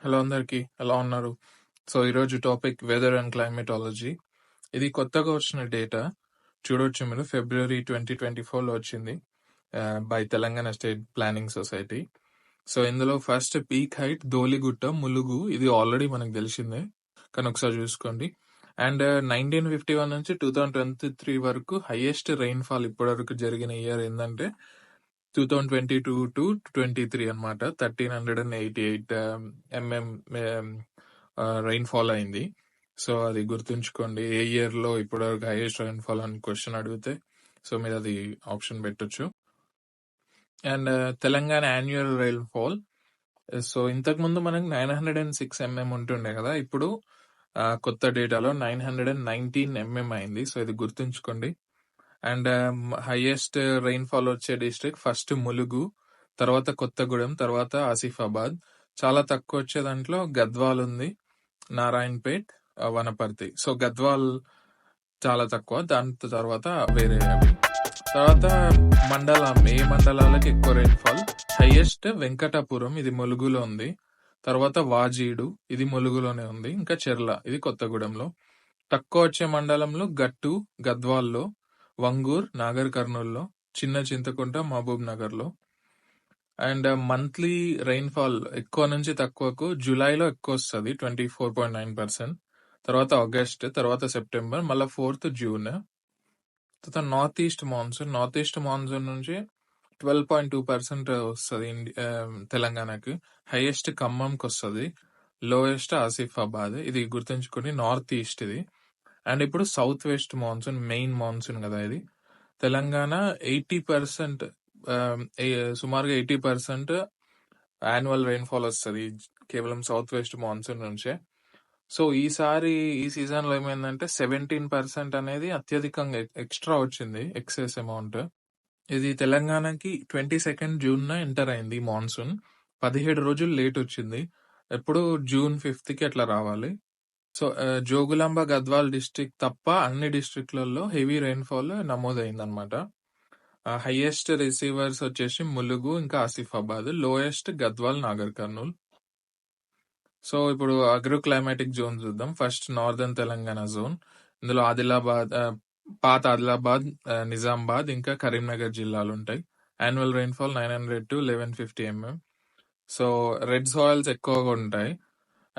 Hello అందరికి, ఎలా ఉన్నారు? సో ఈరోజు టాపిక్ వెదర్ అండ్ క్లైమేటాలజీ. ఇది కొత్తగా వచ్చిన డేటా. చూడొచ్చు మీరు, ఫిబ్రవరి 2024లో వచ్చింది by Telangana state planning society. So ఇందులో ఫస్ట్ పీక్ హైట్ ధోలిగుట్ట ములుగు, ఇది ఆల్రెడీ మనకు తెలిసిందే, కానీ ఒకసారి చూసుకోండి. అండ్ 1951 నుంచి 2023 వరకు హైయెస్ట్ రెయిన్ఫాల్ ఇప్పటివరకు జరిగిన ఇయర్ ఏంటంటే 2022-23 అనమాట. 1388 mm రెయిన్ఫాల్ అయింది. సో అది గుర్తుంచుకోండి. ఏ ఇయర్ లో ఇప్పటివరకు హైయెస్ట్ రెయిన్ఫాల్ అని క్వశ్చన్ అడిగితే సో మీరు అది ఆప్షన్ పెట్టొచ్చు. And Telangana annual rainfall, so ఇంతకు ముందు మనకు 906 mm ఉంటుండే కదా, ఇప్పుడు కొత్త డేటాలో 919 mm అయింది. సో ఇది గుర్తుంచుకోండి. అండ్ హైయెస్ట్ రెయిన్ఫాల్ వచ్చే డిస్ట్రిక్ట్ ఫస్ట్ ములుగు, తర్వాత కొత్తగూడెం, తర్వాత ఆసిఫాబాద్. చాలా తక్కువ వచ్చే దాంట్లో గద్వాల్ ఉంది, నారాయణపేట్, వనపర్తి. సో గద్వాల్ చాలా తక్కువ, దాని తర్వాత వేరే అవి. తర్వాత ఏ మండలాలకు ఎక్కువ రెయిన్ఫాల్? హైయెస్ట్ వెంకటాపురం, ఇది ములుగులో ఉంది. తర్వాత వాజీడు, ఇది ములుగులోనే ఉంది. ఇంకా చెర్ల, ఇది కొత్తగూడెంలో. తక్కువ వచ్చే మండలంలో గట్టు, గద్వాల్లో, వంగూర్, నాగర్ కర్నూల్లో, చిన్న చింతకుంట, మహబూబ్ నగర్ లో. అండ్ మంత్లీ రెయిన్ఫాల్ ఎక్కువ నుంచి తక్కువకు జూలైలో ఎక్కువ వస్తుంది, 24.9%. తర్వాత ఆగస్ట్, తర్వాత సెప్టెంబర్, మళ్ళీ 4th జూన్. తర్వాత నార్త్ ఈస్ట్ మాన్సూన్ నుంచి 12.2% వస్తుంది తెలంగాణకి. హైయెస్ట్ ఖమ్మంకి వస్తుంది, లోయెస్ట్ ఆసిఫాబాద్. ఇది గుర్తుంచుకొని, నార్త్ ఈస్ట్ ఇది. అండ్ ఇప్పుడు south west monsoon, main monsoon కదా ఇది. తెలంగాణ 80%, సుమారుగా 80% యాన్యువల్ రెయిన్ఫాల్ వస్తుంది కేవలం సౌత్ వెస్ట్ మాన్సూన్ నుంచే. సో ఈసారి ఈ సీజన్ లో ఏమైందంటే 17% అనేది అత్యధికంగా ఎక్స్ట్రా వచ్చింది, ఎక్సెస్ అమౌంట్. ఇది తెలంగాణకి 22nd జూన్ ఎంటర్ అయింది మాన్సూన్. 17 రోజులు లేట్ వచ్చింది. ఎప్పుడు జూన్ 5th కి అట్లా రావాలి. సో జోగులాంబ గద్వాల్ డిస్ట్రిక్ట్ తప్ప అన్ని డిస్ట్రిక్ట్లలో హెవీ రెయిన్ఫాల్ నమోదైంది అనమాట. హైయెస్ట్ రిసీవర్స్ వచ్చేసి ములుగు, ఇంకా ఆసిఫాబాద్. లోయెస్ట్ గద్వాల్, నాగర్ కర్నూల్. సో ఇప్పుడు అగ్రో క్లైమాటిక్ జోన్ చూద్దాం. First northern Telangana zone. ఇందులో ఆదిలాబాద్, పాత ఆదిలాబాద్, నిజామాబాద్, ఇంకా కరీంనగర్ జిల్లాలు ఉంటాయి. Annual rainfall 900 to 1150 mm. So red soils ఎక్కువగా ఉంటాయి.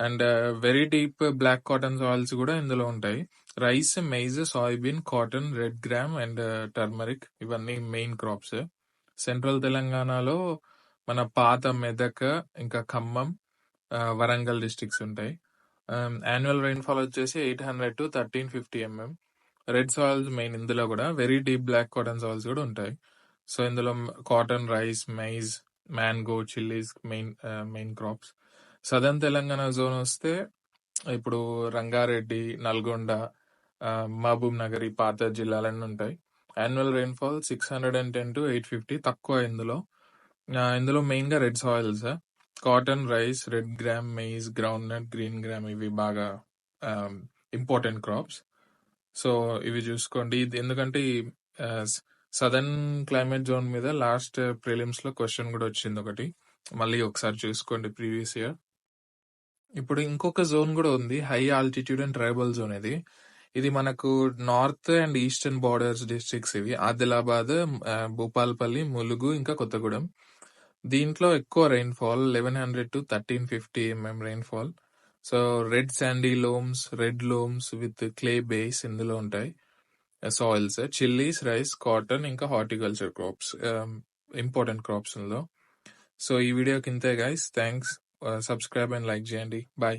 And very deep black cotton soils కూడా ఇందులో ఉంటాయి. Rice, maize, soybean, cotton, red gram and turmeric, ఇవన్నీ మెయిన్ క్రాప్స్. సెంట్రల్ తెలంగాణలో మన పాత మెదక్, ఇంకా ఖమ్మం, వరంగల్ డిస్ట్రిక్ట్స్ ఉంటాయి. యాన్యువల్ రెయిన్ఫాల్ వచ్చేసి 800 to 1350 mm. Red soils main ఇందులో కూడా. Very deep black cotton soils కూడా ఉంటాయి. సో ఇందులో cotton, rice, maize, mango, chillies main crops. Southern Telangana zone వస్తే ఇప్పుడు రంగారెడ్డి, నల్గొండ, మహబూబ్ నగర్, ఈ పాత జిల్లాలన్నీ ఉంటాయి. యాన్యువల్ రెయిన్ఫాల్ 610 to 850, తక్కువ ఇందులో. ఇందులో మెయిన్ గా red soils, cotton, rice, red gram, maize, groundnut, green gram, ఇవి బాగా ఇంపార్టెంట్ క్రాప్స్. సో ఇవి చూసుకోండి. ఇది ఎందుకంటే సదర్న్ క్లైమేట్ జోన్ మీద లాస్ట్ ప్రిలిమ్స్ లో క్వశ్చన్ కూడా వచ్చింది ఒకటి, మళ్ళీ ఒకసారి చూసుకోండి ప్రీవియస్ ఇయర్. ఇప్పుడు ఇంకొక జోన్ కూడా ఉంది, high altitude and tribal zone. ఇది మనకు north and eastern borders districts ఇవి. ఆదిలాబాద్, భూపాల్పల్లి, ములుగు, ఇంకా కొత్తగూడెం. దీంట్లో ఎక్కువ rainfall 1100 to 1350 mm rainfall. So red sandy loams, red loams with clay base ఇందులో ఉంటాయి సాయిల్స్. చిల్లీస్, రైస్, కాటన్, ఇంకా హార్టికల్చర్ క్రాప్స్, ఇంపార్టెంట్ క్రాప్స్ ఇందులో. సో ఈ వీడియోకి ఇంతే guys, thanks. Subscribe and like చేయండి. బాయ్.